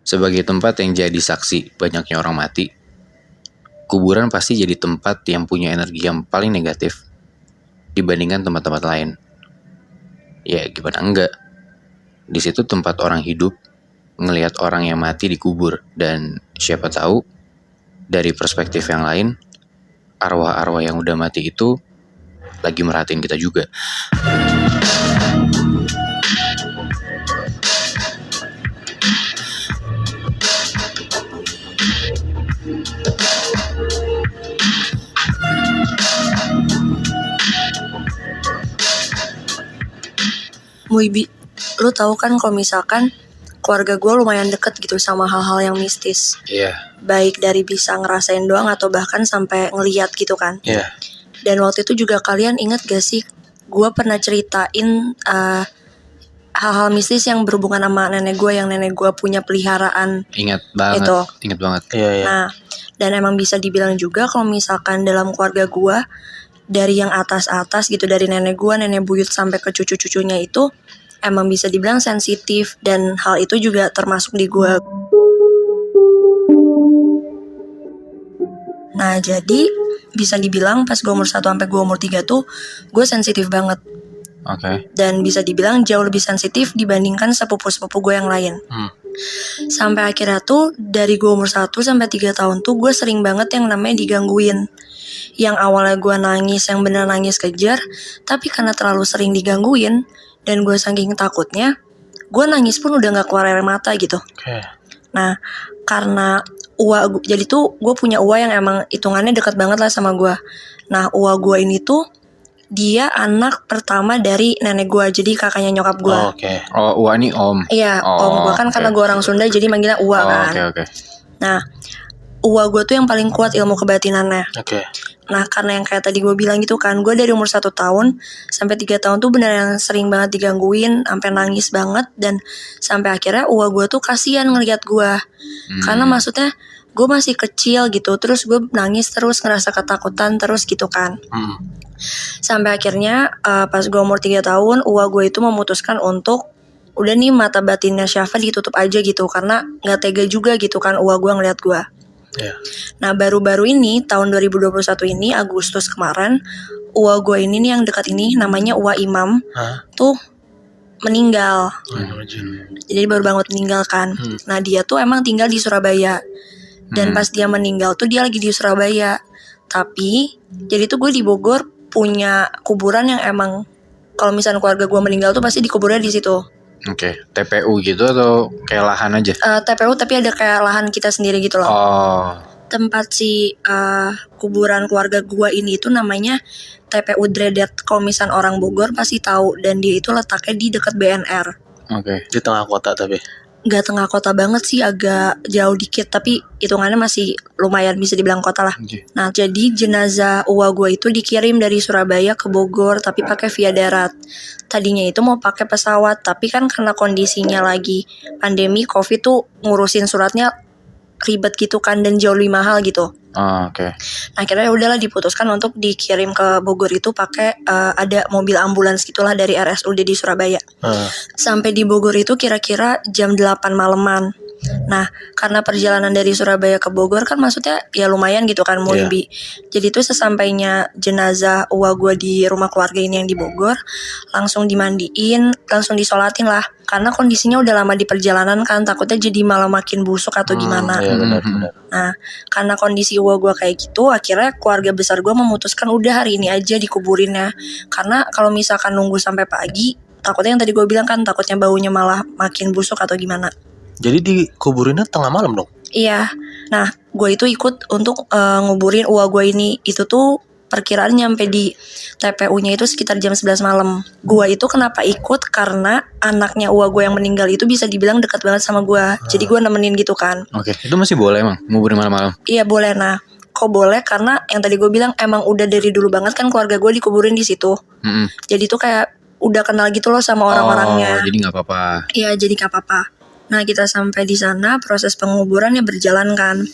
Sebagai tempat yang jadi saksi banyaknya orang mati, kuburan pasti jadi tempat yang punya energi yang paling negatif dibandingkan tempat-tempat lain. Ya gimana enggak? Di situ tempat orang hidup ngelihat orang yang mati dikubur, dan siapa tahu dari perspektif yang lain arwah-arwah yang udah mati itu lagi merhatiin kita juga. Muibi, lu tahu kan kalau misalkan keluarga gue lumayan deket gitu sama hal-hal yang mistis. Iya. Baik dari bisa ngerasain doang atau bahkan sampai ngeliat gitu kan. Iya. Dan waktu itu juga kalian ingat gak sih, gue pernah ceritain hal-hal mistis yang berhubungan sama nenek gue, yang nenek gue punya peliharaan. Ingat banget. Itu. Ingat banget. Iya. Nah, dan emang bisa dibilang juga kalau misalkan dalam keluarga gue, dari yang atas-atas gitu, dari nenek gue, nenek buyut sampai ke cucu-cucunya itu emang bisa dibilang sensitif, dan hal itu juga termasuk di gue. Nah, jadi bisa dibilang pas gue umur 1 sampai gue umur 3 tuh gue sensitif banget. Oke. Dan bisa dibilang jauh lebih sensitif dibandingkan sepupu-sepupu gue yang lain. Sampai akhirnya tuh dari gue umur 1 sampai 3 tahun tuh gue sering banget yang namanya digangguin. Yang awalnya gue nangis, yang bener nangis kejar, tapi karena terlalu sering digangguin dan gue saking takutnya, gue nangis pun udah gak keluar air mata gitu. Nah, karena jadi tuh gue punya uwa yang emang hitungannya dekat banget lah sama gue. Nah, uwa gue ini tuh dia anak pertama dari nenek gue, jadi kakaknya nyokap gue. Oh, uwa nih om. Iya, om gue kan karena gue orang Sunda jadi manggilnya uwa kan. Oke. Nah, uwa gue tuh yang paling kuat ilmu kebatinannya. Nah, karena yang kayak tadi gue bilang gitu kan, gue dari umur 1 tahun sampai 3 tahun tuh bener yang sering banget digangguin, sampai nangis banget, dan sampai akhirnya uwa gue tuh kasihan ngeliat gue. Karena maksudnya gue masih kecil gitu, terus gue nangis terus, ngerasa ketakutan terus gitu kan. Sampai akhirnya pas gue umur 3 tahun, uwa gue itu memutuskan untuk udah nih mata batinnya Syafa ditutup aja gitu, karena gak tega juga gitu kan uwa gue ngeliat gue. Nah, baru-baru ini tahun 2021 ini Agustus kemarin, uwa gue ini nih yang dekat ini namanya Uwa Imam tuh meninggal. Jadi baru banget meninggal kan. Nah, dia tuh emang tinggal di Surabaya. Dan pas dia meninggal tuh dia lagi di Surabaya. Tapi jadi tuh gue di Bogor punya kuburan yang emang kalau misalnya keluarga gue meninggal tuh pasti dikuburnya di situ. Oke, TPU gitu atau kayak lahan aja? TPU tapi ada kayak lahan kita sendiri gitu loh. Tempat si kuburan keluarga gua ini itu namanya TPU Dredet. Kalau misalnya orang Bogor pasti tahu, dan dia itu letaknya di dekat BNR. Di tengah kota tapi. Gak tengah kota banget sih, agak jauh dikit, tapi hitungannya masih lumayan bisa dibilang kota lah. Nah, jadi jenazah uwa gua itu dikirim dari Surabaya ke Bogor tapi pakai via darat. Tadinya itu mau pakai pesawat, tapi kan karena kondisinya lagi pandemi Covid tuh ngurusin suratnya ribet gitu kan, dan jauh lebih mahal gitu. Nah, akhirnya udahlah diputuskan untuk dikirim ke Bogor itu pakai ada mobil ambulans gitulah dari RSUD di Surabaya. Sampai di Bogor itu kira-kira jam 8 malaman. Nah, karena perjalanan dari Surabaya ke Bogor kan maksudnya ya lumayan gitu kan, Muibi. Jadi tuh sesampainya jenazah uwa gue di rumah keluarga ini yang di Bogor, langsung dimandiin, langsung disolatin lah. Karena kondisinya udah lama di perjalanan kan, takutnya jadi malah makin busuk atau gimana. Nah, karena kondisi uwa gue kayak gitu, akhirnya keluarga besar gue memutuskan udah hari ini aja dikuburinnya. Karena kalau misalkan nunggu sampai pagi, takutnya yang tadi gue bilang kan, takutnya baunya malah makin busuk atau gimana. Jadi dikuburinnya tengah malam dong? Iya. Nah, gue itu ikut untuk nguburin uwa gue ini. Itu tuh perkiraan nyampe di TPU-nya itu sekitar jam 11 malam. Gue itu kenapa ikut? Karena anaknya uwa gue yang meninggal itu bisa dibilang dekat banget sama gue. Jadi gue nemenin gitu kan. Itu masih boleh emang nguburin malam-malam? Iya boleh. Nah, kok boleh? Karena yang tadi gue bilang emang udah dari dulu banget kan keluarga gue dikuburin di situ. Jadi tuh kayak udah kenal gitu loh sama orang-orangnya. Jadi nggak apa-apa. Iya, jadi nggak apa-apa. Nah, kita sampai di sana, proses penguburannya berjalan kan,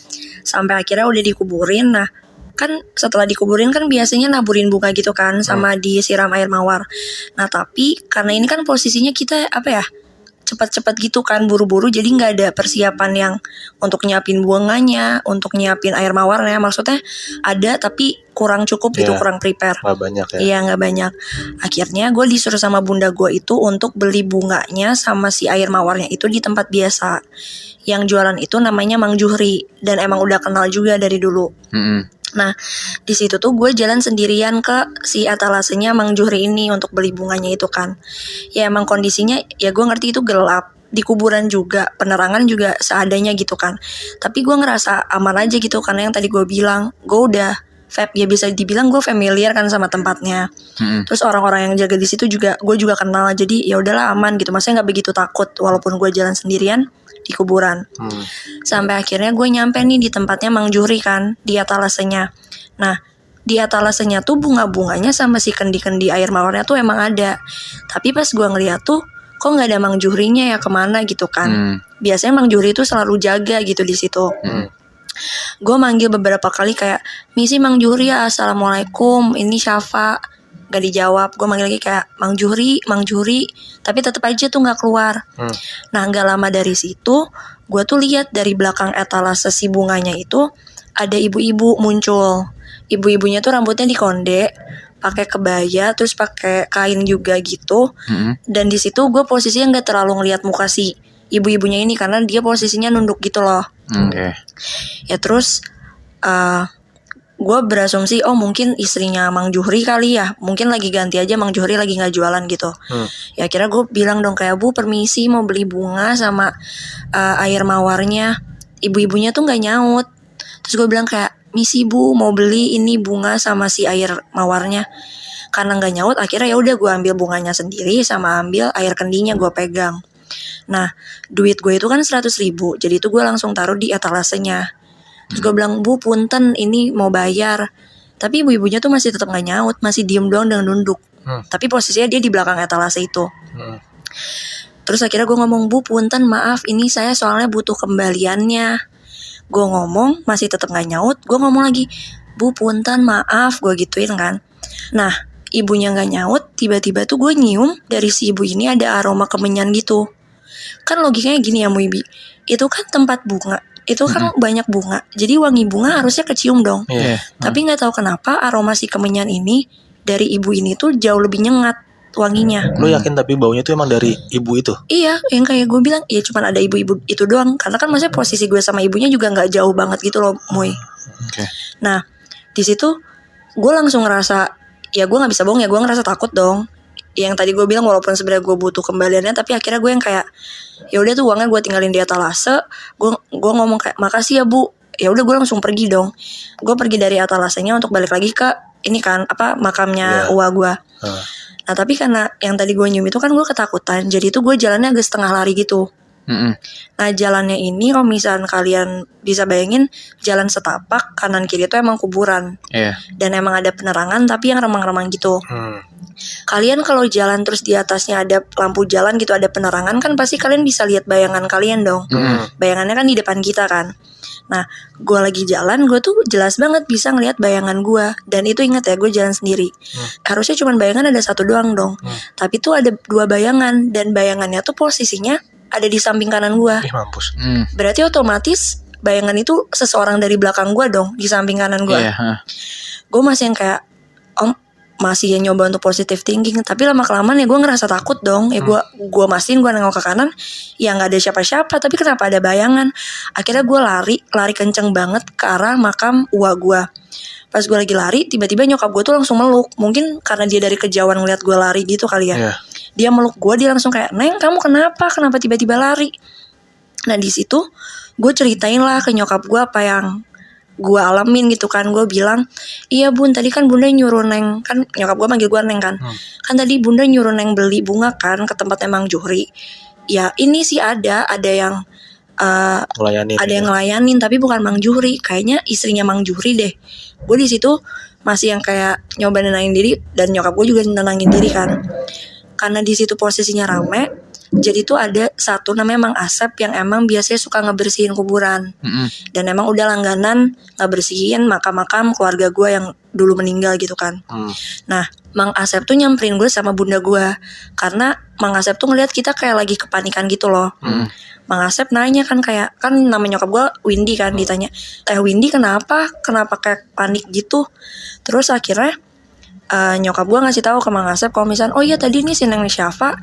sampai akhirnya udah dikuburin. Nah, kan setelah dikuburin kan biasanya naburin bunga gitu kan, sama disiram air mawar. Nah, tapi karena ini kan posisinya kita cepat-cepat gitu kan, buru-buru, jadi nggak ada persiapan yang untuk nyiapin bunganya, untuk nyiapin air mawarnya. Maksudnya ada tapi kurang cukup gitu, Iya. kurang prepare. Nggak banyak ya. Iya, nggak banyak. Akhirnya gue disuruh sama bunda gue itu untuk beli bunganya sama si air mawarnya itu di tempat biasa. Yang jualan itu namanya Mang Juhri, dan emang udah kenal juga dari dulu. Nah, di situ tuh gue jalan sendirian ke si etalasenya Mang Juhri ini untuk beli bunganya itu kan. Ya emang kondisinya ya gue ngerti itu gelap, di kuburan juga, penerangan juga seadanya gitu kan. Tapi gue ngerasa aman aja gitu, karena yang tadi gue bilang, gue udah ya bisa dibilang gue familiar kan sama tempatnya. Terus orang-orang yang jaga di situ juga gue juga kenal, jadi ya udahlah aman gitu. Maksudnya nggak begitu takut walaupun gue jalan sendirian di kuburan. Sampai akhirnya gue nyampe nih di tempatnya Mang Juhri kan, di etalasenya. Nah, di etalasenya tuh bunga-bunganya sama si kendi-kendi air mawarnya tuh emang ada. Tapi pas gue ngeliat tuh, kok nggak ada Mang Juhrinya ya, kemana gitu kan. Biasanya Mang Juhri tuh selalu jaga gitu di situ. Gue manggil beberapa kali kayak, misi Mang Juhri ya, assalamualaikum, ini Syafa. Gak dijawab. Gue manggil lagi kayak, Mang Juhri, tapi tetap aja tuh gak keluar. Nah, gak lama dari situ gue tuh lihat dari belakang etalase si bunganya itu ada ibu-ibu muncul. Ibu-ibunya tuh rambutnya dikonde, pakai kebaya, terus pakai kain juga gitu. Dan di situ gue posisinya gak terlalu ngeliat muka si ibu-ibunya ini, karena dia posisinya nunduk gitu loh. Ya terus gue berasumsi mungkin istrinya Mang Juhri kali ya, mungkin lagi ganti aja, Mang Juhri lagi nggak jualan gitu. Ya akhirnya gue bilang dong kayak, Bu permisi mau beli bunga sama air mawarnya. Ibu-ibunya tuh nggak nyaut. Terus gue bilang kayak, misi Bu mau beli ini bunga sama si air mawarnya. Karena nggak nyaut, akhirnya ya udah gue ambil bunganya sendiri sama ambil air kendinya gue pegang. Nah, duit gue itu kan 100.000, jadi itu gue langsung taruh di etalasenya. Terus gue bilang, Bu punten ini mau bayar. Tapi ibu-ibunya tuh masih tetap gak nyaut, masih diem doang dan nunduk. Tapi posisinya dia di belakang etalase itu. Terus akhirnya gue ngomong, Bu punten maaf, ini saya soalnya butuh kembaliannya. Gue ngomong masih tetap gak nyaut. Gue ngomong lagi, Bu punten maaf, gue gituin kan. Nah, ibunya gak nyaut, tiba-tiba tuh gue nyium dari si ibu ini ada aroma kemenyan gitu. Kan logikanya gini ya Muibi, itu kan tempat bunga, itu kan banyak bunga, jadi wangi bunga harusnya kecium dong. Tapi gak tahu kenapa aroma si kemenyan ini dari ibu ini tuh jauh lebih nyengat wanginya. Lu yakin tapi baunya tuh emang dari ibu itu? Iya, yang kayak gue bilang, ya cuman ada ibu-ibu itu doang. Karena kan maksudnya posisi gue sama ibunya juga gak jauh banget gitu loh, Muy. Nah, di situ gue langsung ngerasa, ya gue gak bisa bohong ya, gue ngerasa takut dong. Yang tadi gue bilang walaupun sebenarnya gue butuh kembaliannya, tapi akhirnya gue yang kayak, ya udah tuh uangnya gue tinggalin di etalase. Gue ngomong kayak, makasih ya Bu. Ya udah gue langsung pergi dong. Gue pergi dari etalasenya untuk balik lagi ke ini kan makamnya uwa gue. Nah tapi karena yang tadi gue nyium itu kan gue ketakutan, jadi itu gue jalannya agak setengah lari gitu. Nah jalannya ini kalau misalnya kalian bisa bayangin, jalan setapak kanan kiri itu emang kuburan. Dan emang ada penerangan tapi yang remang-remang gitu. Kalian kalau jalan terus di atasnya ada lampu jalan gitu, ada penerangan kan, pasti kalian bisa lihat bayangan kalian dong. Bayangannya kan di depan kita kan. Nah gue lagi jalan, gue tuh jelas banget bisa ngelihat bayangan gue. Dan itu inget ya, gue jalan sendiri. Harusnya cuma bayangan ada satu doang dong. Tapi tuh ada 2 bayangan, dan bayangannya tuh posisinya ada di samping kanan gue. Mampus. Berarti otomatis bayangan itu seseorang dari belakang gue dong, di samping kanan gue. Gue masih yang kayak, masih ya nyoba untuk positive thinking, tapi lama-kelamaan ya gue ngerasa takut dong. Ya gue mastiin, gue nengok ke kanan, ya nggak ada siapa-siapa, tapi kenapa ada bayangan. Akhirnya gue lari kenceng banget ke arah makam uwa gue. Pas gue lagi lari, tiba-tiba nyokap gue tuh langsung meluk. Mungkin karena dia dari kejauhan ngeliat gue lari gitu kali ya. Dia meluk gue, dia langsung kayak, Neng kamu kenapa tiba-tiba lari. Nah di situ gue ceritain lah ke nyokap gue apa yang gue alamin gitu kan. Gue bilang, iya Bun, tadi kan Bunda nyuruh Neng, kan nyokap gue manggil gue Neng kan. Kan tadi Bunda nyuruh Neng beli bunga kan ke tempatnya Mang Juhri. Ya ini sih ada yang ada yang ngelayanin, tapi bukan Mang Juhri, kayaknya istrinya Mang Juhri deh. Gue di situ masih yang kayak nyoba nenangin diri, dan nyokap gue juga nenangin diri kan. Karena di situ posisinya rame, Jadi tuh ada satu namanya Mang Asep yang emang biasanya suka ngebersihin kuburan. Dan emang udah langganan ngebersihin makam-makam keluarga gue yang dulu meninggal gitu kan. Nah, Mang Asep tuh nyamperin gue sama bunda gue. Karena Mang Asep tuh ngeliat kita kayak lagi kepanikan gitu loh. Mang Asep nanya kan kayak, kan nama nyokap gue Windy kan, ditanya, Teh Windy kenapa kayak panik gitu. Terus akhirnya nyokap gue ngasih tahu ke Mang Asep kalau misalnya, oh iya tadi nih si Neng Syafa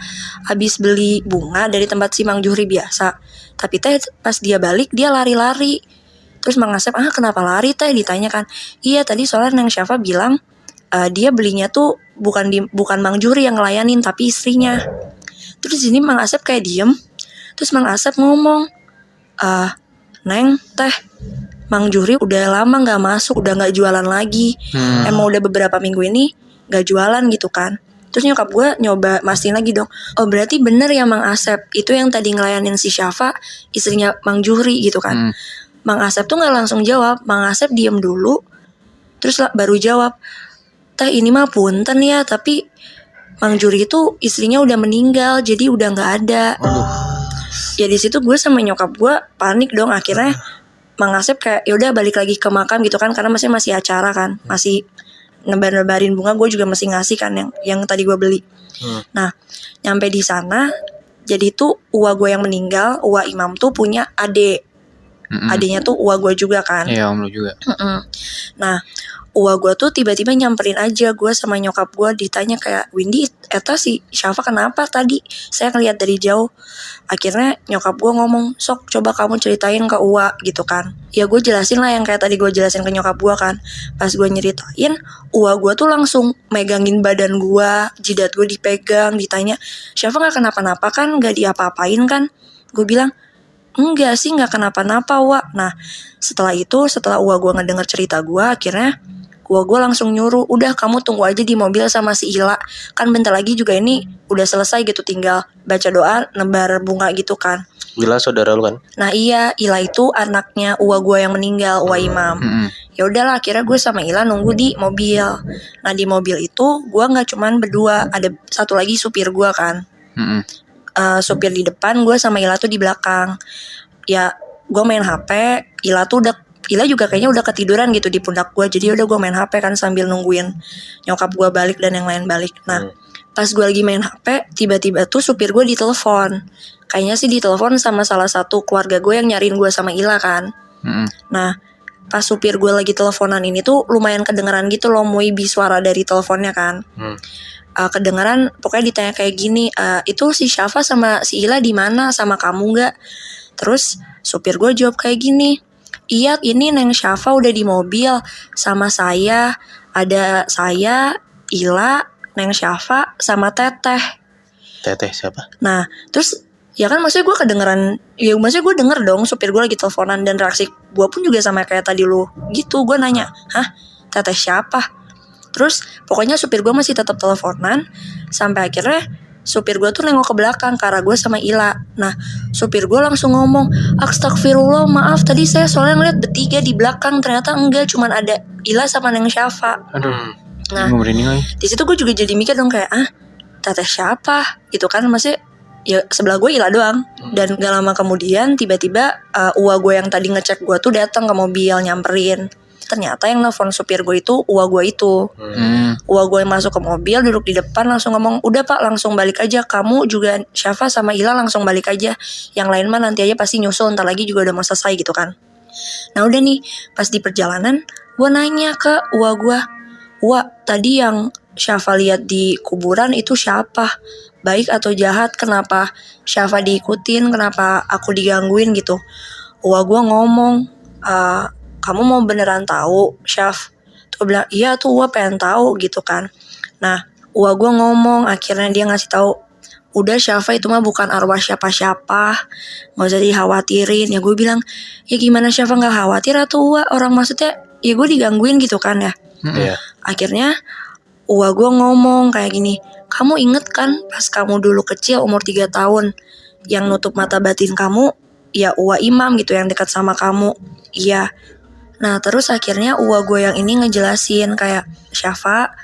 habis beli bunga dari tempat si Mang Juhri biasa, tapi teh pas dia balik dia lari-lari. Terus Mang Asep, kenapa lari teh, ditanya kan, iya tadi soalnya Neng Syafa bilang dia belinya tuh bukan Mang Juhri yang ngelayanin tapi istrinya. Terus di sini Mang Asep kayak diem. Terus Mang Asep ngomong, Neng teh, Mang Juhri udah lama gak masuk, udah gak jualan lagi. Emang udah beberapa minggu ini gak jualan gitu kan. Terus nyokap gue nyoba mastiin lagi dong, oh berarti bener ya Mang Asep itu yang tadi ngelayanin si Syafa istrinya Mang Juhri gitu kan. Mang Asep tuh gak langsung jawab. Mang Asep diem dulu, terus baru jawab, Teh ini mah punten ya, tapi Mang Juhri itu istrinya udah meninggal, jadi udah gak ada. Ya di situ gue sama nyokap gue panik dong. Akhirnya Mang Asep kayak yaudah balik lagi ke makam gitu kan, karena masih acara kan, masih nebarin bunga, gue juga masih ngasih kan yang tadi gue beli. Nah nyampe di sana, jadi tuh uwa gue yang meninggal, uwa Imam tuh punya adiknya tuh uwa gue juga kan. Iya om lu juga. Nah uwa gue tuh tiba-tiba nyamperin aja gue sama nyokap gue, ditanya kayak, Windy eta si Syafa kenapa tadi, saya ngeliat dari jauh. Akhirnya nyokap gue ngomong, sok coba kamu ceritain ke uwa gitu kan. Ya gue jelasin lah yang kayak tadi gue jelasin ke nyokap gue kan. Pas gue nyeritain, uwa gue tuh langsung megangin badan gue, jidat gue dipegang, ditanya, Syafa gak kenapa-napa kan, gak diapa-apain kan. Gue bilang, enggak sih, gak kenapa-napa Wak. Nah setelah uwa gue ngedenger cerita gue, akhirnya gue langsung nyuruh, udah kamu tunggu aja di mobil sama si Ila, kan bentar lagi juga ini udah selesai gitu, tinggal baca doa, nebar bunga gitu kan. Ila saudara lu kan? Nah iya, Ila itu anaknya uwa gue yang meninggal, uwa Imam. Ya udahlah, akhirnya gue sama Ila nunggu di mobil. Nah di mobil itu gue nggak cuman berdua, ada satu lagi supir gue kan. Supir di depan, gue sama Ila tuh di belakang. Ya gue main HP, Ila juga kayaknya udah ketiduran gitu di pundak gue. Jadi udah gue main HP kan sambil nungguin nyokap gue balik dan yang lain balik. Nah pas gue lagi main HP, tiba-tiba tuh supir gue ditelepon. Kayaknya sih ditelepon sama salah satu keluarga gue yang nyariin gue sama Ila kan. Nah pas supir gue lagi teleponan ini tuh lumayan kedengeran gitu loh, Muibi suara dari teleponnya kan. Kedengeran pokoknya ditanya kayak gini, itu si Syafa sama si Ila di mana, sama kamu nggak? Terus supir gue jawab kayak gini, iya ini Neng Syafa udah di mobil sama saya, ada saya, Ila, Neng Syafa sama Teteh. Teteh siapa? Nah terus ya kan maksudnya gue kedengeran, ya maksudnya gue denger dong supir gue lagi teleponan, dan reaksi gue pun juga sama kayak tadi lu gitu. Gue nanya, hah Teteh siapa? Terus pokoknya supir gue masih tetap teleponan sampai akhirnya supir gue tuh nengok ke belakang ke arah gue sama Ila. Nah supir gue langsung ngomong, astagfirullah maaf tadi saya soalnya ngeliat bertiga di belakang, ternyata enggak, cuman ada Ila sama Neng Syafa. Nah di situ gue juga jadi mikir dong kayak, Teteh siapa gitu kan, maksudnya ya sebelah gue Ila doang. Dan gak lama kemudian tiba-tiba uwa gue yang tadi ngecek gue tuh datang ke mobil nyamperin. Ternyata yang nelfon supir gue itu uwa gue itu. Uwa gue yang masuk ke mobil, duduk di depan, langsung ngomong, udah pak langsung balik aja, kamu juga Syafa sama Ila langsung balik aja, yang lain mah nanti aja pasti nyusul, ntar lagi juga udah mau selesai gitu kan. Nah udah nih, pas di perjalanan gue nanya ke uwa gue, Uwa tadi yang Syafa lihat di kuburan itu siapa, baik atau jahat, kenapa Syafa diikutin, kenapa aku digangguin gitu. Uwa gue ngomong, kamu mau beneran tahu, Syaf? Tuh bilang, iya tuh Uwa pengen tahu gitu kan. Nah, Uwa gue ngomong, akhirnya dia ngasih tahu, udah Syafa itu mah bukan arwah siapa-siapa, nggak usah dikhawatirin. Ya gue bilang, ya gimana Syafa nggak khawatir atau Uwa, orang maksudnya, ya gue digangguin gitu kan ya. Akhirnya Uwa gue ngomong kayak gini, kamu inget kan pas kamu dulu kecil umur 3 tahun, yang nutup mata batin kamu, ya Uwa Imam gitu yang dekat sama kamu. Iya. Nah terus akhirnya uwa gue yang ini ngejelasin kayak, Syafa,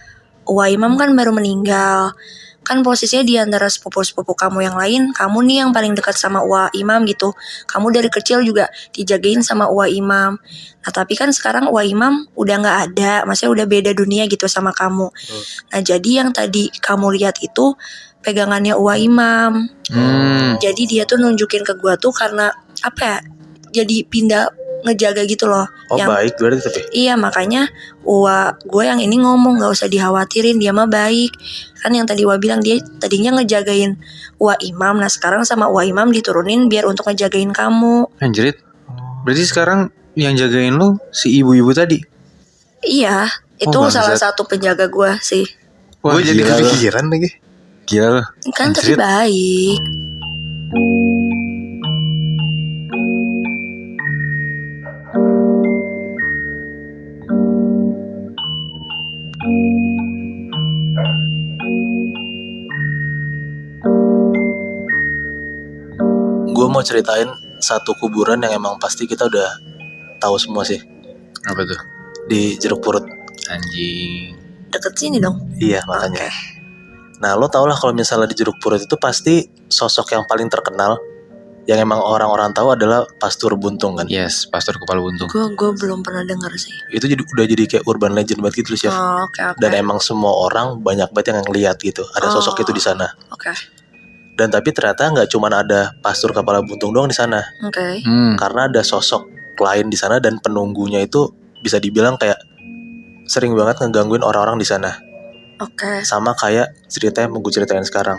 Uwa Imam kan baru meninggal, kan posisinya di antara sepupu-sepupu kamu yang lain, kamu nih yang paling dekat sama Uwa Imam gitu. Kamu dari kecil juga dijagain sama Uwa Imam. Nah tapi kan sekarang Uwa Imam udah gak ada, maksudnya udah beda dunia gitu sama kamu. Nah jadi yang tadi kamu lihat itu pegangannya Uwa Imam. Jadi dia tuh nunjukin ke gua tuh karena apa ya, jadi pindah ngejaga gitu loh. Oh baik berarti tapi. Iya makanya gue yang ini ngomong gak usah dikhawatirin, dia mah baik. Kan yang tadi Wa bilang dia tadinya ngejagain Wa Imam, nah sekarang sama Wa Imam diturunin biar untuk ngejagain kamu. Anjrit. Berarti sekarang yang jagain lu si ibu-ibu tadi? Iya, itu salah satu penjaga gue sih. Gue jadi kepikiran lagi. Gila loh. Kan tapi baik. Gue mau ceritain satu kuburan yang emang pasti kita udah tahu semua sih. Apa tuh? Di Jeruk Purut. Anjing. Deket sini dong. Iya makanya. Nah lo tau lah kalau misalnya di Jeruk Purut itu pasti sosok yang paling terkenal yang emang orang-orang tahu adalah Pastur Buntung kan. Yes, Pastor Kepala Buntung. Gue belum pernah dengar sih. Itu udah jadi kayak urban legend banget gitu loh, Chef. Oke. Dan emang semua orang banyak banget yang ngeliat gitu. Ada sosok itu di sana. Oke. Dan tapi ternyata nggak cuma ada Pastur Kepala Buntung doang di sana. Oke. Karena ada sosok lain di sana dan penunggunya itu bisa dibilang kayak sering banget ngegangguin orang-orang di sana. Oke. Sama kayak cerita yang mau gue ceritain sekarang.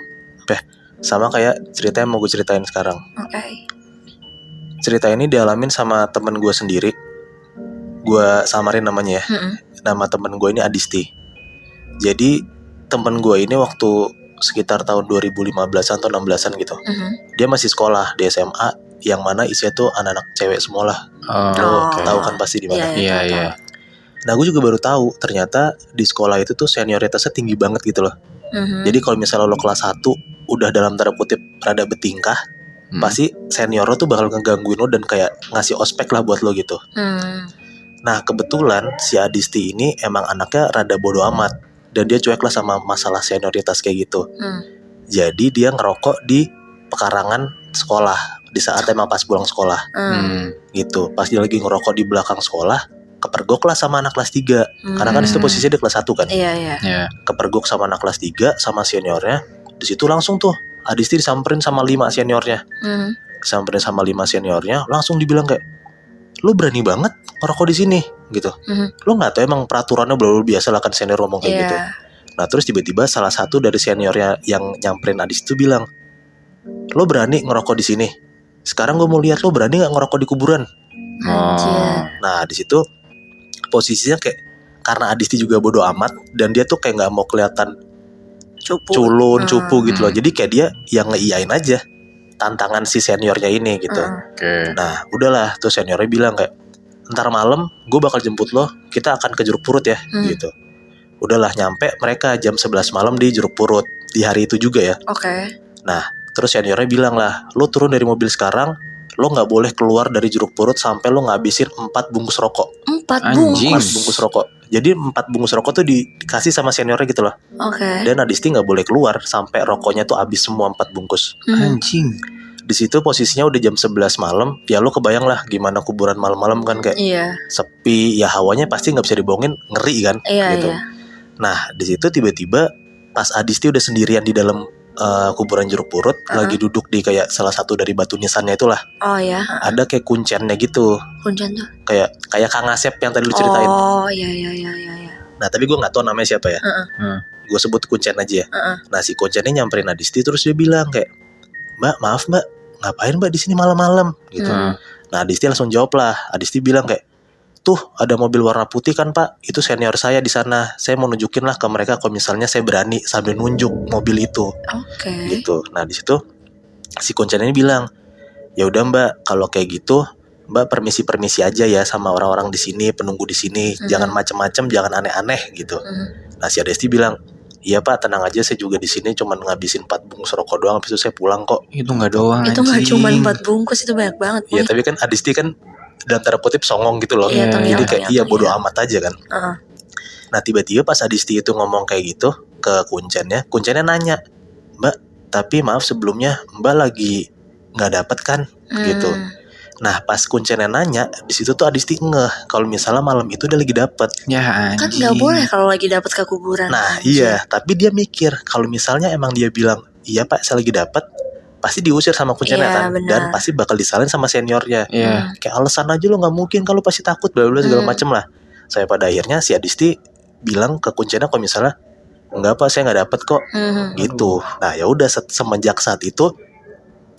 Oke. Cerita ini dialamin sama temen gue sendiri. Gue samarin namanya ya. Nama temen gue ini Adisti. Jadi temen gue ini waktu sekitar tahun 2015an atau 16an gitu. Dia masih sekolah di SMA yang mana isinya tuh anak-anak cewek semua lah. Tahu kan pasti di mana. Iya. Nah gue juga baru tahu ternyata di sekolah itu tuh senioritasnya tinggi banget gitu loh. Jadi kalau misalnya lo kelas 1 udah dalam tanda kutip rada bertingkah, pasti senior lo tuh bakal ngegangguin lo dan kayak ngasih ospek lah buat lo gitu. Nah kebetulan si Adisti ini emang anaknya rada bodo amat dan dia cuek lah sama masalah senioritas kayak gitu. Jadi dia ngerokok di pekarangan sekolah di saat emang pas pulang sekolah. Gitu. Pas dia lagi ngerokok di belakang sekolah, kepergok lah sama anak kelas 3. Karena kan itu posisinya di kelas 1 kan. Iya. Kepergok sama anak kelas 3 sama seniornya. Di situ langsung tuh Adisti disamperin sama 5 seniornya. Disamperin sama 5 seniornya, langsung dibilang kayak, "Lu berani banget ngerokok di sini." gitu. Lu enggak tahu emang peraturannya belum biasa lah kan senior ngomong kayak gitu. Nah, terus tiba-tiba salah satu dari seniornya yang nyamperin Adisti itu bilang, "Lu berani ngerokok di sini? Sekarang gue mau lihat lu berani enggak ngerokok di kuburan." Nah, di situ posisinya kayak karena Adisti juga bodo amat dan dia tuh kayak nggak mau kelihatan culun, cupu gitu loh. Jadi kayak dia yang ngeiyain aja tantangan si seniornya ini gitu. Nah, udahlah tuh seniornya bilang kayak, "Ntar malam gue bakal jemput lo, kita akan ke Jeruk Purut ya." gitu. Udahlah nyampe mereka jam 11 malam di Jeruk Purut di hari itu juga ya. Nah, terus seniornya bilang lah, "Lo turun dari mobil sekarang, lo nggak boleh keluar dari Jeruk Purut sampai lo ngabisin 4 bungkus rokok." 4 bungkus. 4 bungkus rokok. Jadi 4 bungkus rokok tuh dikasih sama seniornya gitu loh. Dan Adisti nggak boleh keluar sampai rokoknya tuh habis semua 4 bungkus. Anjing. Di situ posisinya udah jam 11 malam. Ya lo kebayang lah gimana kuburan malam-malam kan kayak sepi. Ya hawanya pasti nggak bisa dibohongin, ngeri kan. Gitu. Nah di situ tiba-tiba pas Adisti udah sendirian di dalam kuburan Jeruk Purut, lagi duduk di kayak salah satu dari batu nisannya itulah. Ada kayak kuncennya gitu. Kuncen tuh. Kayak Kang Asep yang tadi lu ceritain. Iya. Nah tapi gue nggak tahu namanya siapa ya. Gue sebut kuncen aja ya. Nah si kuncennya nyamperin Adisti terus dia bilang kayak, "Mbak, maaf mbak, ngapain mbak di sini malam-malam?" gitu. Nah Adisti langsung jawab lah. Adisti bilang kayak, "Tuh ada mobil warna putih kan pak, itu senior saya di sana. Saya mau nunjukin lah ke mereka kalau misalnya saya berani," sambil nunjuk mobil itu. Gitu. Nah di situ si kuncen ini bilang, "Ya udah mbak, kalau kayak gitu mbak permisi aja ya sama orang-orang di sini, penunggu di sini. Jangan macem-macem, jangan aneh-aneh gitu." Nah si Adisti bilang, "Iya pak, tenang aja, saya juga di sini cuman ngabisin 4 bungkus rokok doang, habis itu saya pulang kok." Itu nggak doang. Itu nggak cuma 4 bungkus, itu banyak banget. Iya tapi kan Adisti kan dalam tanda kutip songong gitu loh. Jadi kayak bodo amat aja kan. Nah tiba-tiba pas Adisti itu ngomong kayak gitu ke kuncennya nanya, Mbak, tapi maaf sebelumnya Mbak lagi nggak dapet kan, gitu. Nah pas Kuncen nanya, di situ tuh Adisti ngeh kalau misalnya malam itu dia lagi dapet. Ya Kan anjing. nggak boleh kalau lagi dapat ke kuburan. Nah Anjir. iya, tapi dia mikir kalau misalnya emang dia bilang iya Pak saya lagi dapet, pasti diusir sama Kuncen Iya, kan, benar. dan pasti bakal disalin sama seniornya. Iya. Kayak alasan aja lo nggak mungkin kalau pasti takut bla bla segala Hmm. macem lah. Saya pada akhirnya si Adisti bilang ke Kuncennya kalau misalnya enggak Pak saya nggak dapet kok, gitu. Nah ya udah semenjak saat itu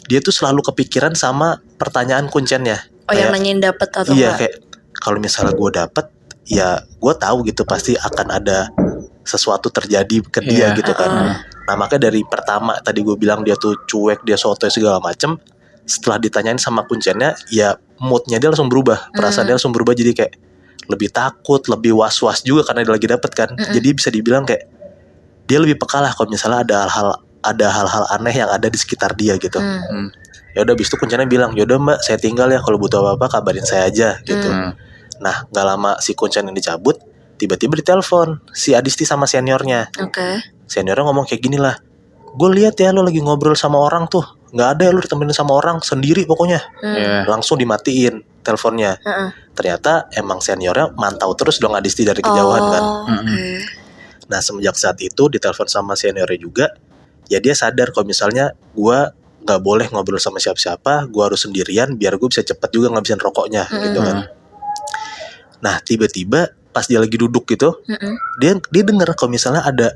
dia tuh selalu kepikiran sama pertanyaan Kuncennya. Oh yang Kayak, nanyain dapat atau iya enggak? kayak kalau misalnya gue dapet, ya gue tahu gitu pasti akan ada sesuatu terjadi ke dia Iya. gitu kan. Nah makanya dari pertama tadi gue bilang dia tuh cuek, dia sotoy segala macem. Setelah ditanyain sama Kuncennya, ya moodnya dia langsung berubah, perasaan dia langsung berubah jadi kayak lebih takut, lebih was-was juga karena dia lagi dapet kan. Jadi bisa dibilang kayak dia lebih peka lah kalau misalnya ada hal-hal aneh yang ada di sekitar dia gitu. Ya udah abis itu Kuncennya bilang, yaudah Mbak saya tinggal ya, kalau butuh apa-apa kabarin saya aja gitu. Nah gak lama si Kuncen yang dicabut, tiba-tiba ditelepon si Adisti sama seniornya. Oke. Seniornya ngomong kayak gini lah, gue lihat ya lo lagi ngobrol sama orang tuh, nggak ada ya lo ditemenin sama orang, sendiri pokoknya. Iya. Langsung dimatiin teleponnya. Ternyata emang seniornya mantau terus dong Adisti dari kejauhan kan. Oke. Nah semenjak saat itu ditelepon sama seniornya juga, ya dia sadar kalau misalnya gue nggak boleh ngobrol sama siapa-siapa, gue harus sendirian biar gue bisa cepet juga ngabisin rokoknya gitu kan. Nah tiba-tiba pas dia lagi duduk gitu, dia denger kalau misalnya ada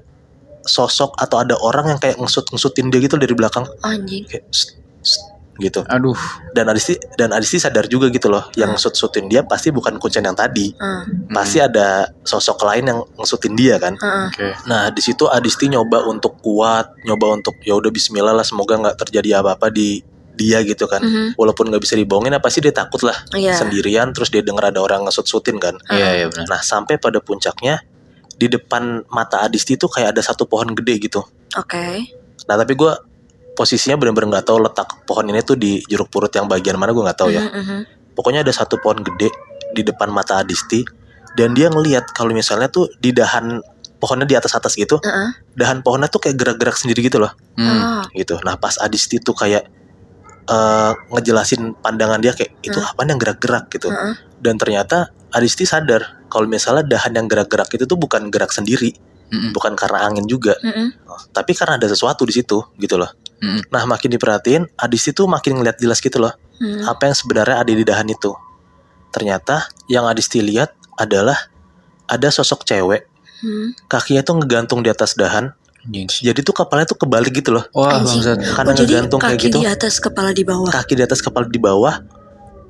sosok atau ada orang yang kayak ngesut-ngesutin dia gitu dari belakang, Anjing. kayak "Sst, sst," gitu. Aduh. Dan Adisti sadar juga gitu loh, yang ngesut-ngesutin dia pasti bukan Kuncen yang tadi, pasti ada sosok lain yang ngesutin dia kan. Oke. Nah di situ Adisti nyoba untuk kuat, nyoba untuk ya udah Bismillah lah, semoga nggak terjadi apa-apa di dia gitu kan. Walaupun nggak bisa dibohongin, apa sih dia takut lah Iya. sendirian, terus dia denger ada orang ngesut-sutin kan. Iya benar. Nah sampai pada puncaknya di depan mata Adisti tuh kayak ada satu pohon gede gitu. Oke. Nah tapi gue posisinya bener-bener nggak tahu letak pohon ini tuh di jeruk purut yang bagian mana, gue nggak tahu ya. Pokoknya ada satu pohon gede di depan mata Adisti, dan dia ngelihat kalau misalnya tuh di dahan pohonnya di atas gitu, dahan pohonnya tuh kayak gerak-gerak sendiri gitu loh, gitu. Nah pas Adisti tuh kayak ngejelasin pandangan dia kayak itu apaan yang gerak-gerak gitu, dan ternyata Adisti sadar kalau misalnya dahan yang gerak-gerak itu tuh bukan gerak sendiri, bukan karena angin juga, tapi karena ada sesuatu di situ gitu loh. Nah makin diperhatiin, Adisti tuh makin ngeliat jelas gitu loh, apa yang sebenarnya ada di dahan itu. Ternyata yang Adisti lihat adalah ada sosok cewek, kakinya tuh ngegantung di atas dahan. Jadi tuh kepalanya tuh kebalik gitu loh. Wah Anjing. bangsat. Karena jadi ngegantung kayak kaki gitu, di atas kepala di bawah. kaki di atas kepala di bawah.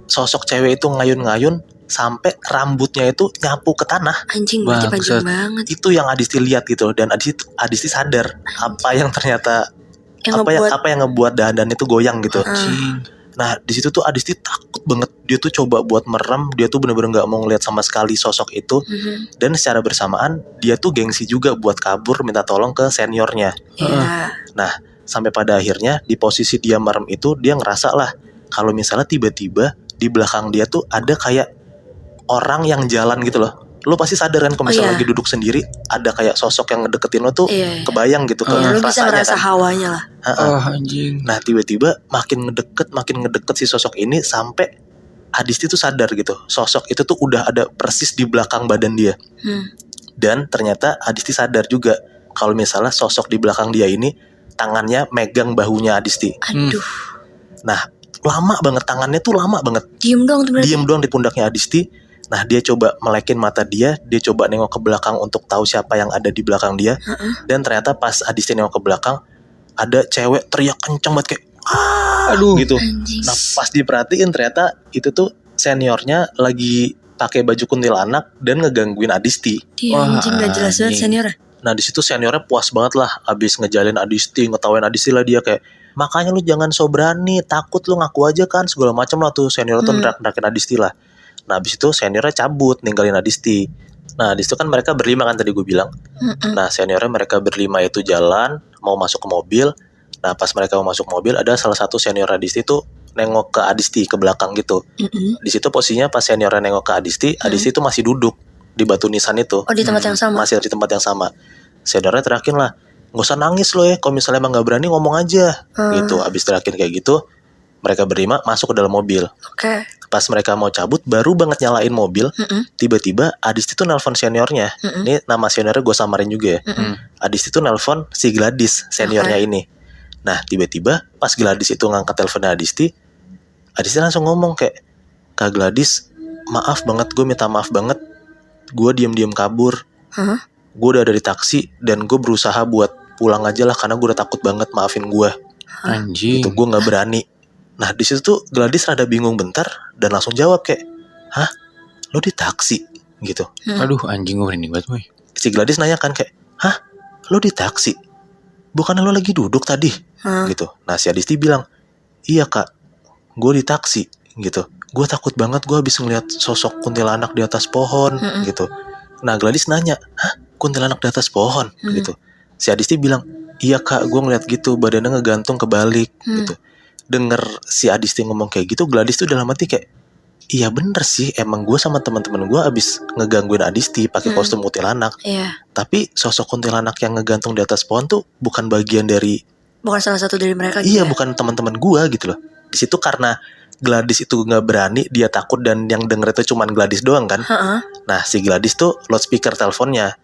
Sosok cewek itu ngayun-ngayun sampai rambutnya itu nyapu ke tanah. Anjing berarti Bangsat. panjang banget. Itu yang Adisti lihat gitu, dan Adisti sadar apa yang ternyata apa yang ngebuat dahan itu goyang gitu. Nah di situ tuh Adisti takut banget, dia tuh coba buat merem, dia tuh bener-bener nggak mau ngeliat sama sekali sosok itu. Dan secara bersamaan dia tuh gengsi juga buat kabur minta tolong ke seniornya. Iya. Nah sampai pada akhirnya di posisi dia merem itu, dia ngerasa lah kalau misalnya tiba-tiba di belakang dia tuh ada kayak orang yang jalan gitu loh. Lo pasti sadar kan kalau misalnya lagi duduk sendiri, ada kayak sosok yang ngedeketin lo tuh, kebayang gitu ke Lo bisa rasanya ngerasa kan. hawanya lah. Anjing. Nah tiba-tiba makin ngedeket si sosok ini sampai Adisti tuh sadar gitu, sosok itu tuh udah ada persis di belakang badan dia. Dan ternyata Adisti sadar juga kalau misalnya sosok di belakang dia ini tangannya megang bahunya Adisti. Aduh. Nah lama banget, tangannya tuh lama banget. Diem doang tuh berarti. Diem doang di pundaknya Adisti. Nah dia coba melekin mata dia coba nengok ke belakang untuk tahu siapa yang ada di belakang dia. Dan ternyata pas Adisti nengok ke belakang, ada cewek teriak kenceng banget kayak aduh gitu. Anjing. Nah pas diperhatiin ternyata itu tuh seniornya lagi pakai baju kuntilanak dan ngegangguin Adisti. Dia anjing gak jelas banget seniornya. Nah di situ seniornya puas banget lah, abis ngejalin Adisti, ngetawain Adisti lah, dia kayak makanya lu jangan so berani, takut lu ngaku aja kan segala macam lah tuh senior tuh nerakin Adisti lah. Nah abis itu seniornya cabut ninggalin Adisti. Nah di situ kan mereka berlima kan tadi gue bilang. Nah seniornya mereka berlima itu jalan mau masuk ke mobil. Nah pas mereka mau masuk mobil, ada salah satu senior Adisti tuh nengok ke Adisti ke belakang gitu. Di situ posisinya pas seniornya nengok ke Adisti, Adisti tuh masih duduk di batu nisan itu. Oh di tempat yang sama. Masih di tempat yang sama. Seniornya teriakin lah, nggak usah nangis lo ya, kalau misalnya emang nggak berani ngomong aja gitu. Abis teriakin kayak gitu, mereka berlima masuk ke dalam mobil. Oke. Pas mereka mau cabut, baru banget nyalain mobil, tiba-tiba Adisti tuh nelpon seniornya. Ini nama seniornya gue samarin juga ya. Adisti tuh nelpon si Gladys, seniornya ini. Nah tiba-tiba pas Gladys itu ngangkat teleponnya Adisti langsung ngomong kayak, Kak Gladys, maaf banget, gue minta maaf banget, gue diam-diam kabur. Gue udah ada di taksi dan gue berusaha buat pulang aja lah karena gue udah takut banget, maafin gue. Anjing. Itu gue nggak berani. Nah di situ tuh Gladys rada bingung bentar dan langsung jawab kayak, hah, lo di taksi gitu. Aduh anjing, gue merinding banget boy. Si Gladys nanya kan kayak, hah, lo di taksi? Bukannya lo lagi duduk tadi? Gitu. Nah si Adisti bilang, iya kak, gue di taksi gitu. Gue takut banget, gue habis ngeliat sosok kuntilanak di atas pohon gitu. Nah Gladys nanya, hah, kuntilanak di atas pohon gitu. Si Adisti bilang, iya kak, gue ngeliat gitu, badannya ngegantung kebalik gitu. Denger si Adisti ngomong kayak gitu, Gladys tuh dalam hati kayak, iya bener sih, emang gue sama teman-teman gue abis ngegangguin Adisti pakai kostum kuntilanak. Iya. Tapi sosok kuntilanak yang ngegantung di atas pohon tuh bukan bagian dari, Bukan salah satu dari mereka gitu. iya ya? bukan teman-teman gue gitu loh. Di situ karena Gladys itu nggak berani, dia takut dan yang denger itu cuman Gladys doang kan. Nah si Gladys tuh loudspeaker teleponnya.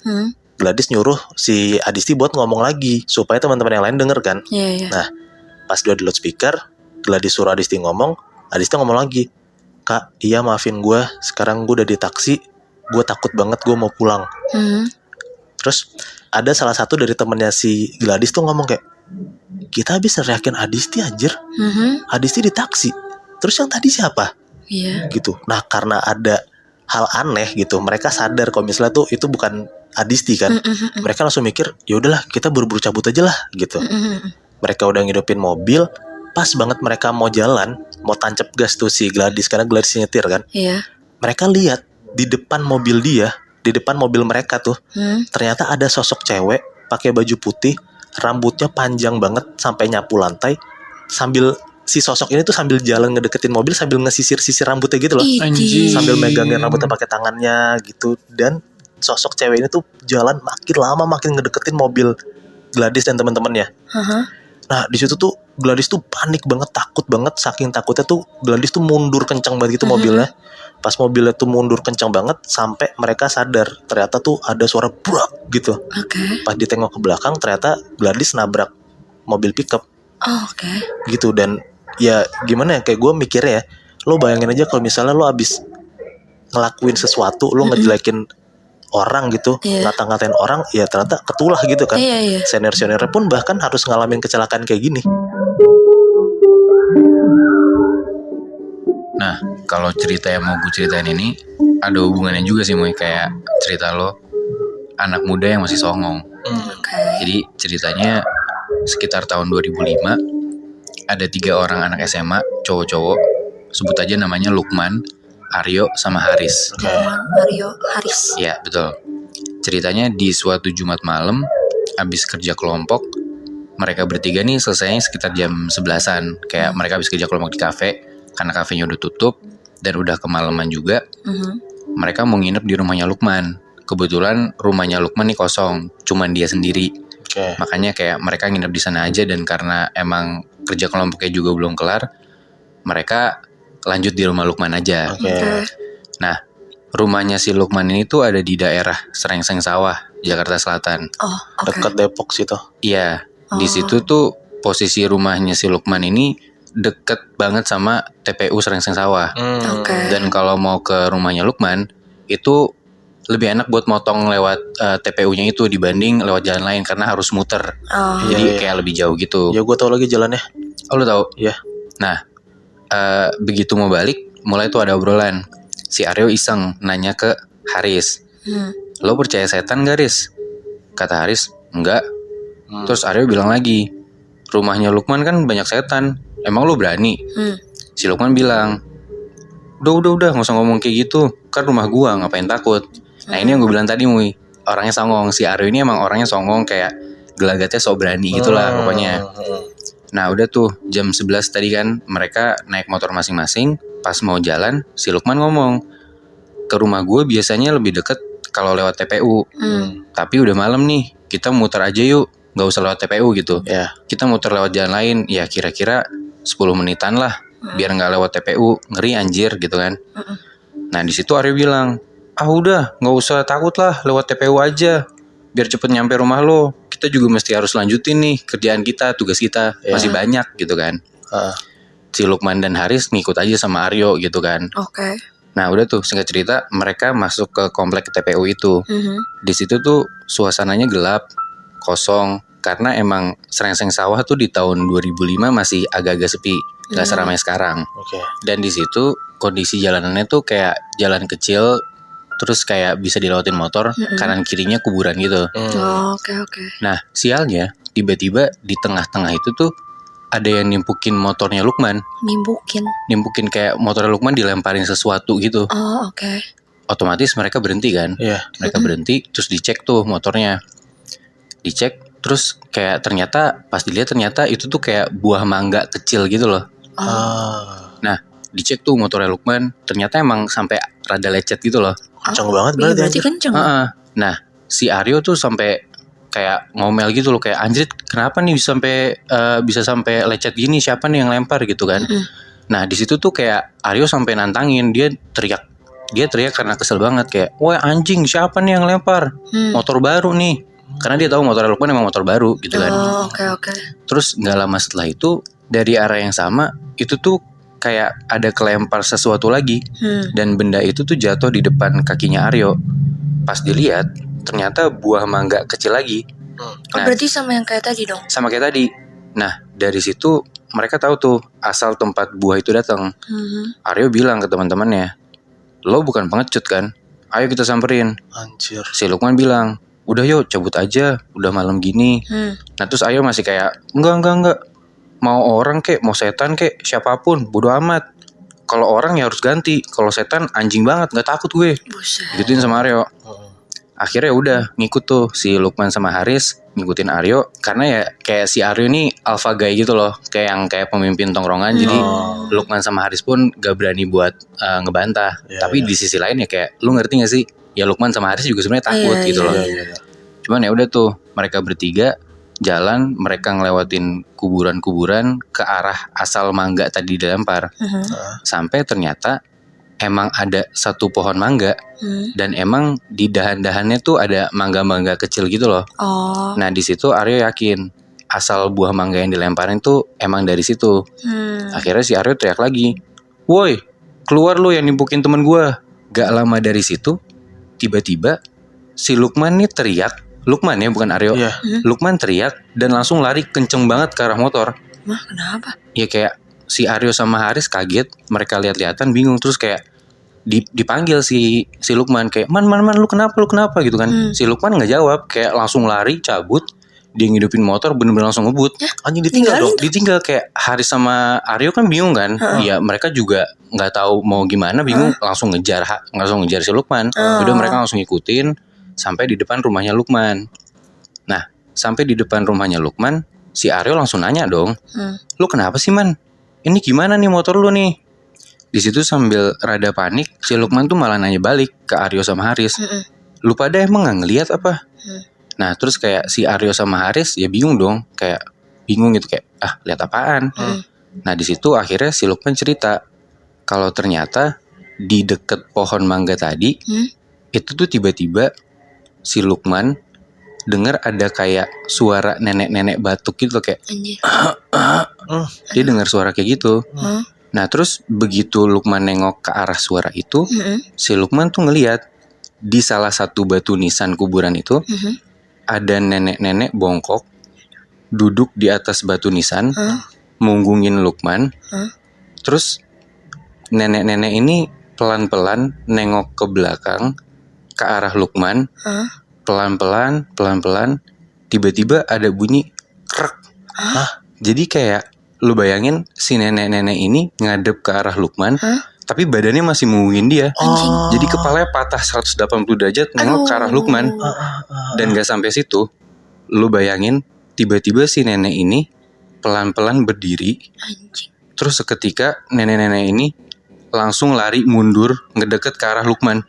Gladys nyuruh si Adisti buat ngomong lagi supaya teman-teman yang lain denger kan. Iya. Nah pas dia di loudspeaker, Gladys suruh Adisti ngomong ngomong lagi, kak, iya maafin gue, sekarang gue udah di taksi, gue takut banget, gue mau pulang. Terus ada salah satu dari temennya si Gladys tuh ngomong kayak, kita habis neriakin Adisti anjir, Adisti di taksi, terus yang tadi siapa? Iya. Gitu. Nah karena ada hal aneh gitu, mereka sadar kalau misalnya tuh itu bukan Adisti kan. Mereka langsung mikir, ya udahlah kita buru-buru cabut aja lah gitu. Mereka udah ngidupin mobil, pas banget mereka mau jalan, mau tancap gas tuh si Gladys, karena Gladys nyetir kan. Iya. Mereka lihat di depan mobil dia, di depan mobil mereka tuh, ternyata ada sosok cewek pakai baju putih, rambutnya panjang banget sampai nyapu lantai, sambil si sosok ini tuh sambil jalan ngedeketin mobil sambil ngesisir-sisir rambutnya gitu loh. Anjing. Sambil megangin rambutnya pakai tangannya gitu. Dan sosok cewek ini tuh jalan makin lama makin ngedeketin mobil Gladys dan teman-temannya. Nah di situ tuh Gladys tuh panik banget, takut banget, saking takutnya tuh Gladys tuh mundur kencang banget gitu mobilnya. Pas mobilnya tuh mundur kencang banget sampai mereka sadar ternyata tuh ada suara brak gitu. Oke. Pas ditengok ke belakang ternyata Gladys nabrak mobil pickup Oke. gitu. Dan ya gimana ya, kayak gue mikirnya ya, lo bayangin aja kalau misalnya lo abis ngelakuin sesuatu, lo ngejelekin orang gitu, ngata-ngatain orang, ya ternyata ketulah gitu kan. Iya. Senior-seniornya pun bahkan harus ngalamin kecelakaan kayak gini. Nah, kalau cerita yang mau gue ceritain ini ada hubungannya juga sih, Moy, kayak cerita lo anak muda yang masih songong. Oke. Jadi ceritanya sekitar tahun 2005 ada 3 orang anak SMA cowok-cowok, sebut aja namanya Lukman, Aryo, sama Haris. Lukman, Aryo, Haris. Ya betul. Ceritanya di suatu Jumat malam, abis kerja kelompok, mereka bertiga nih selesainya sekitar jam 11-an. Kayak mereka abis kerja kelompok di kafe, karena kafenya udah tutup dan udah kemalaman juga. Mereka mau nginep di rumahnya Lukman. Kebetulan rumahnya Lukman nih kosong, cuman dia sendiri. Makanya kayak mereka nginep di sana aja, dan karena emang kerja kelompoknya juga belum kelar, mereka lanjut di rumah Lukman aja. Nah, rumahnya si Lukman ini tuh ada di daerah Serengseng Sawah, Jakarta Selatan. Oh, oke. Dekat Depok situ. Iya, di situ tuh posisi rumahnya si Lukman ini deket banget sama TPU Serengseng Sawah. Oke. Dan kalau mau ke rumahnya Lukman itu lebih enak buat motong lewat TPU-nya itu dibanding lewat jalan lain karena harus muter. Jadi kayak lebih jauh gitu. Ya gue tau lagi jalannya. Oh, lu tahu? Iya. Nah, begitu mau balik, mulai tuh ada obrolan. Si Aryo iseng nanya ke Haris, lo percaya setan gak, Riz? Kata Haris, enggak. Terus Aryo bilang lagi, rumahnya Lukman kan banyak setan, emang lo berani? Si Lukman bilang, udah gak usah ngomong kayak gitu, kan rumah gua, ngapain takut? Nah ini yang gue bilang tadi, Mui, orangnya songong. Si Aryo ini emang orangnya songong, kayak gelagatnya so berani gitulah pokoknya. Nah udah tuh jam 11 tadi kan, mereka naik motor masing-masing. Pas mau jalan, si Lukman ngomong, ke rumah gue biasanya lebih deket kalau lewat TPU. Tapi udah malam nih, kita muter aja yuk. nggak usah lewat TPU gitu. Ya. Kita muter lewat jalan lain, ya kira-kira 10 menitan lah, biar nggak lewat TPU, ngeri anjir gitu kan. Nah di situ Aryo bilang, udah nggak usah takut lah, lewat TPU aja, biar cepet nyampe rumah lo. Kita juga mesti harus lanjutin nih kerjaan kita, tugas kita masih banyak gitu kan. Si Lukman dan Haris ngikut aja sama Aryo gitu kan. Oke. Nah udah tuh singkat cerita mereka masuk ke komplek TPU itu. Di situ tuh suasananya gelap, kosong, karena emang Serengseng Sawah tuh di tahun 2005 masih agak-agak sepi, nggak seramai sekarang. Oke. Dan di situ kondisi jalanannya tuh kayak jalan kecil, terus kayak bisa dilewatin motor, kanan kirinya kuburan gitu. Oke. Nah sialnya tiba-tiba di tengah-tengah itu tuh ada yang nimpukin motornya Lukman. Nimpukin kayak motornya Lukman dilemparin sesuatu gitu. Oh oke. Otomatis mereka berhenti kan. Iya. Mereka berhenti terus dicek tuh motornya. Dicek terus kayak ternyata pas dilihat ternyata itu tuh kayak buah mangga kecil gitu loh. Nah dicek tuh motornya Lukman, ternyata emang sampai rada lecet gitu loh. Kenceng banget Iya, berarti anjir. kenceng. Nah si Aryo tuh sampai kayak ngomel gitu loh, kayak anjir kenapa nih bisa sampai lecet gini, siapa nih yang lempar gitu kan. Nah di situ tuh kayak Aryo sampai nantangin, dia teriak karena kesel banget kayak, wah anjing siapa nih yang lempar, motor baru nih, karena dia tahu motor Lukman emang motor baru gitu kan. Oke. Terus nggak lama setelah itu dari arah yang sama itu tuh kayak ada kelempar sesuatu lagi, dan benda itu tuh jatuh di depan kakinya Aryo. Pas dilihat ternyata buah mangga kecil lagi. Nah, berarti sama yang kayak tadi dong. sama kayak tadi. Nah dari situ mereka tahu tuh asal tempat buah itu datang. Aryo bilang ke teman-temannya, lo bukan pengecut kan? Ayo kita samperin. Anjir. Si Lukman bilang, udah yuk cabut aja, udah malam gini. Nah terus Aryo masih kayak, enggak. Mau orang kek, mau setan kek, siapapun, bodo amat. Kalau orang ya harus ganti, kalau setan anjing banget, nggak takut gue. Buset. Gituin sama Aryo. Akhirnya udah ngikut tuh si Lukman sama Haris ngikutin Aryo, karena ya kayak si Aryo ini alpha guy gitu loh, kayak pemimpin tongkrongan. Jadi Lukman sama Haris pun gak berani buat ngebantah. Tapi di sisi lain ya kayak lu ngerti gak sih? Ya Lukman sama Haris juga sebenarnya takut gitu loh. Cuman ya udah tuh mereka bertiga jalan, mereka ngelewatin kuburan-kuburan ke arah asal mangga tadi dilempar. Sampai ternyata emang ada satu pohon mangga, dan emang di dahan-dahannya tuh ada mangga-mangga kecil gitu loh. Nah di situ Aryo yakin asal buah mangga yang dilemparin tuh emang dari situ. Akhirnya si Aryo teriak lagi, woi keluar lu yang nimpukin temen gua. Gak lama dari situ tiba-tiba si Lukman nih teriak, Lukman ya bukan Aryo. Lukman teriak dan langsung lari kenceng banget ke arah motor. Mah kenapa? Ya kayak si Aryo sama Haris kaget, mereka lihat-lihatan bingung, terus kayak dipanggil si Lukman kayak man lu kenapa gitu kan. Si Lukman nggak jawab, kayak langsung lari cabut, dia ngidupin motor bener-bener langsung ngebut. Anjing ditinggal dong. Ditinggal. Kayak Haris sama Aryo kan bingung kan. Ya mereka juga nggak tahu mau gimana, bingung, langsung ngejar si Lukman. Udah mereka langsung ngikutin sampai di depan rumahnya Lukman. Nah sampai di depan rumahnya Lukman, si Aryo langsung nanya dong, lu kenapa sih man? Ini gimana nih motor lu nih? Di situ sambil rada panik, si Lukman tuh malah nanya balik ke Aryo sama Haris. Lu pada emang gak ngeliat apa? Nah terus kayak si Aryo sama Haris ya bingung dong, kayak bingung gitu kayak lihat apaan? Nah di situ akhirnya si Lukman cerita kalau ternyata di deket pohon mangga tadi itu tuh tiba-tiba si Lukman dengar ada kayak suara nenek-nenek batuk gitu kayak dia dengar suara kayak gitu. Nah terus begitu Lukman nengok ke arah suara itu, si Lukman tuh ngeliat di salah satu batu nisan kuburan itu ada nenek-nenek bongkok duduk di atas batu nisan, munggungin Lukman. Terus nenek-nenek ini pelan-pelan nengok ke belakang ke arah Lukman. Pelan-pelan tiba-tiba ada bunyi krek. Jadi kayak lu bayangin si nenek-nenek ini ngadep ke arah Lukman, tapi badannya masih munggungin dia. Jadi kepalanya patah 180 derajat nengok ke arah Lukman. Dan gak sampai situ, lu bayangin tiba-tiba si nenek ini pelan-pelan berdiri. Terus seketika nenek-nenek ini langsung lari mundur ngedeket ke arah Lukman.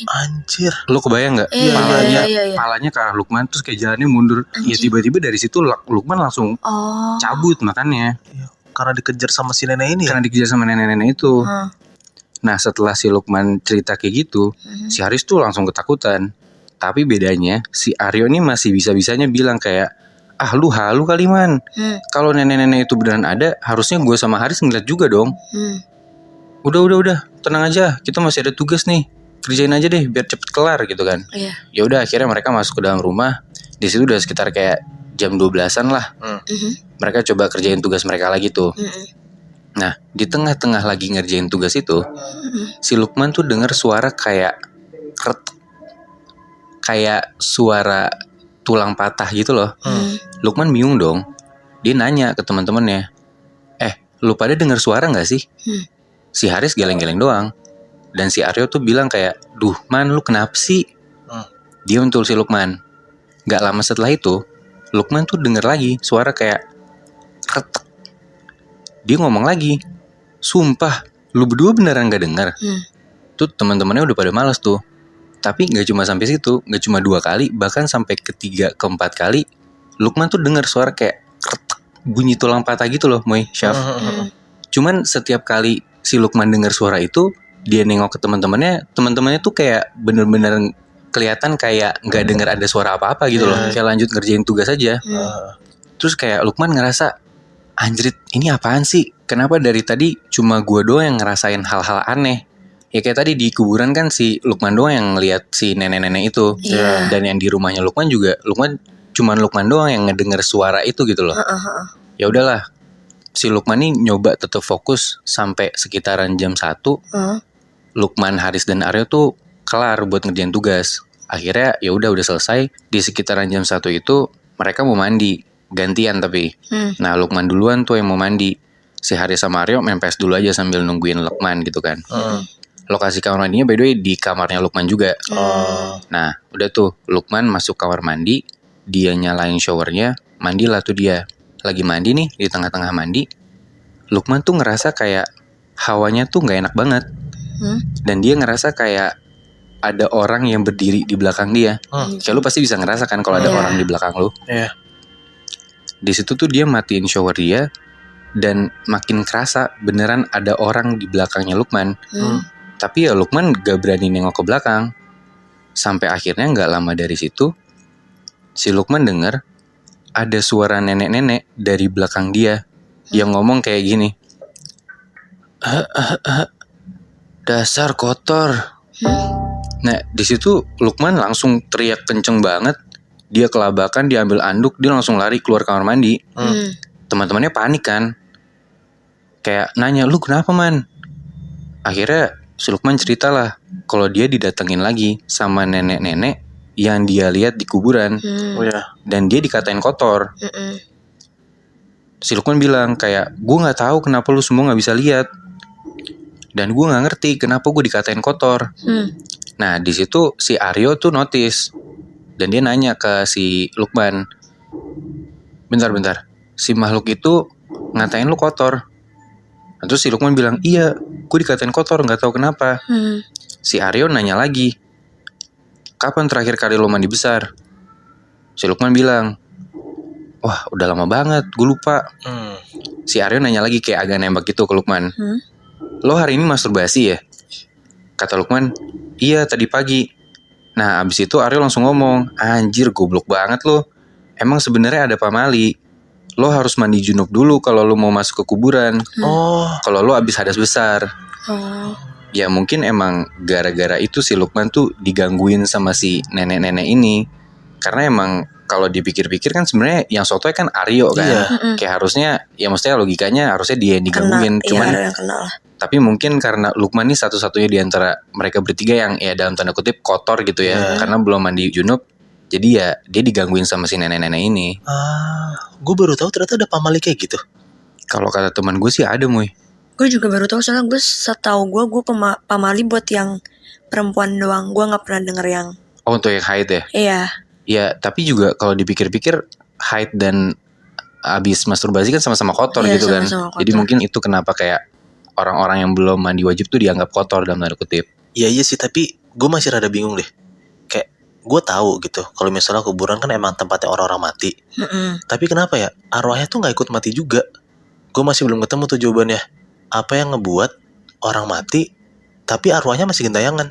Anjir. Lo kebayang nggak? Iya. Palanya ke arah Lukman terus kayak jalannya mundur. Ya tiba-tiba dari situ Lukman langsung cabut makanya. Karena dikejar sama si nenek ini ya? Karena dikejar sama nenek-nenek itu. Nah setelah si Lukman cerita kayak gitu, si Haris tuh langsung ketakutan. Tapi bedanya si Aryo ini masih bisa-bisanya bilang kayak, ah lu halu kali man. Kalau nenek-nenek itu beneran ada, harusnya gue sama Haris ngeliat juga dong. Udah, tenang aja, kita masih ada tugas nih, kerjain aja deh biar cepet kelar gitu kan. Ya udah akhirnya mereka masuk ke dalam rumah. Di situ udah sekitar kayak jam 12-an lah. Mereka coba kerjain tugas mereka lagi tuh. Nah di tengah-tengah lagi ngerjain tugas itu, si Lukman tuh dengar suara kayak kayak suara tulang patah gitu loh. Lukman bingung dong. Dia nanya ke teman-temannya, lu pada dengar suara nggak sih? Si Haris geleng-geleng doang. Dan si Aryo tuh bilang kayak, duh man lu kenapa sih? Dia untuk si Lukman. Gak lama setelah itu Lukman tuh denger lagi suara kayak retek. Dia ngomong lagi, sumpah lu berdua beneran gak denger? Tuh teman-temannya udah pada malas tuh. Tapi gak cuma sampai situ, gak cuma 2 kali, bahkan sampai ketiga, keempat kali Lukman tuh denger suara kayak retek, bunyi tulang patah gitu loh, Moy, Syaf. Cuman setiap kali si Lukman denger suara itu, dia nengok ke teman-temannya tuh kayak bener-bener kelihatan kayak nggak dengar ada suara apa-apa gitu loh, kayak lanjut ngerjain tugas aja. Terus kayak Lukman ngerasa, anjrit ini apaan sih? Kenapa dari tadi cuma gue doang yang ngerasain hal-hal aneh? Ya kayak tadi di kuburan kan si Lukman doang yang ngeliat si nenek-nenek itu. Dan yang di rumahnya Lukman juga cuman Lukman doang yang ngedenger suara itu gitu loh. Ya udahlah, si Lukman nih nyoba tetap fokus sampai sekitaran jam 1. Lukman, Haris dan Aryo tuh kelar buat ngerjain tugas. Akhirnya ya udah selesai. Di sekitaran jam 1 itu mereka mau mandi, gantian tapi. Nah Lukman duluan tuh yang mau mandi. Si Haris sama Aryo main PS dulu aja sambil nungguin Lukman gitu kan. Lokasi kamar mandinya by the way di kamarnya Lukman juga. Nah udah tuh Lukman masuk kamar mandi, dia nyalain showernya, mandilah tuh dia. Lagi mandi nih, di tengah-tengah mandi, Lukman tuh ngerasa kayak hawanya tuh gak enak banget. Dan dia ngerasa kayak ada orang yang berdiri di belakang dia. Kayak lu pasti bisa ngerasa kan kalau ada orang di belakang lu. Di situ tuh dia matiin shower dia, dan makin kerasa beneran ada orang di belakangnya Lukman. Tapi ya Lukman gak berani nengok ke belakang. Sampai akhirnya gak lama dari situ, si Lukman denger ada suara nenek-nenek dari belakang dia yang ngomong kayak gini, dasar kotor. Nah di situ Lukman langsung teriak kenceng banget. Dia kelabakan, dia ambil anduk, dia langsung lari keluar kamar mandi. Teman-temannya panik kan, kayak nanya, lu kenapa man? Akhirnya si Lukman ceritalah kalau dia didatengin lagi sama nenek-nenek yang dia lihat di kuburan. Dan dia dikatain kotor. Si Lukman bilang kayak, gue gak tahu kenapa lu semua gak bisa lihat, dan gue gak ngerti kenapa gue dikatain kotor. Nah di situ si Aryo tuh notice, dan dia nanya ke si Lukman, bentar, si makhluk itu ngatain lu kotor. Nah, terus si Lukman bilang, iya gue dikatain kotor gak tahu kenapa. Si Aryo nanya lagi, kapan terakhir kali lo mandi besar? Si Lukman bilang, wah udah lama banget, gue lupa. Si Aryo nanya lagi kayak agak nembak gitu ke Lukman, lo hari ini masturbasi ya? Kata Lukman, iya tadi pagi. Nah abis itu Aryo langsung ngomong, anjir goblok banget lo. Emang sebenarnya ada pamali. Lo harus mandi junub dulu kalau lo mau masuk ke kuburan. Kalau lo abis hadas besar. Ya mungkin emang gara-gara itu si Lukman tuh digangguin sama si nenek-nenek ini. Karena emang kalau dipikir-pikir kan sebenarnya yang sotoy kan Aryo kan. Kayak harusnya, ya maksudnya logikanya harusnya dia yang digangguin. Cuman tapi mungkin karena Lukman nih satu-satunya di antara mereka bertiga yang ya dalam tanda kutip kotor gitu ya. Karena belum mandi junub. Jadi ya dia digangguin sama si nenek-nenek ini. Gue baru tahu ternyata ada pamali kayak gitu. Kalau kata teman gue sih ada, Moy. Gue juga baru tahu, soalnya gue setahu gue pamali buat yang perempuan doang. Gue nggak pernah denger yang. Oh untuk yang haid ya? Iya. Ya tapi juga kalau dipikir-pikir haid dan abis masturbasi kan sama-sama kotor gitu kan. Sama-sama kotor. Jadi mungkin itu kenapa kayak orang-orang yang belum mandi wajib tuh dianggap kotor dalam tanda kutip. Iya sih, tapi gue masih rada bingung deh. Kayak gue tahu gitu, kalau misalnya kuburan kan emang tempatnya orang-orang mati. Tapi kenapa ya arwahnya tuh nggak ikut mati juga? Gue masih belum ketemu tuh jawabannya. Apa yang ngebuat orang mati tapi arwahnya masih gentayangan?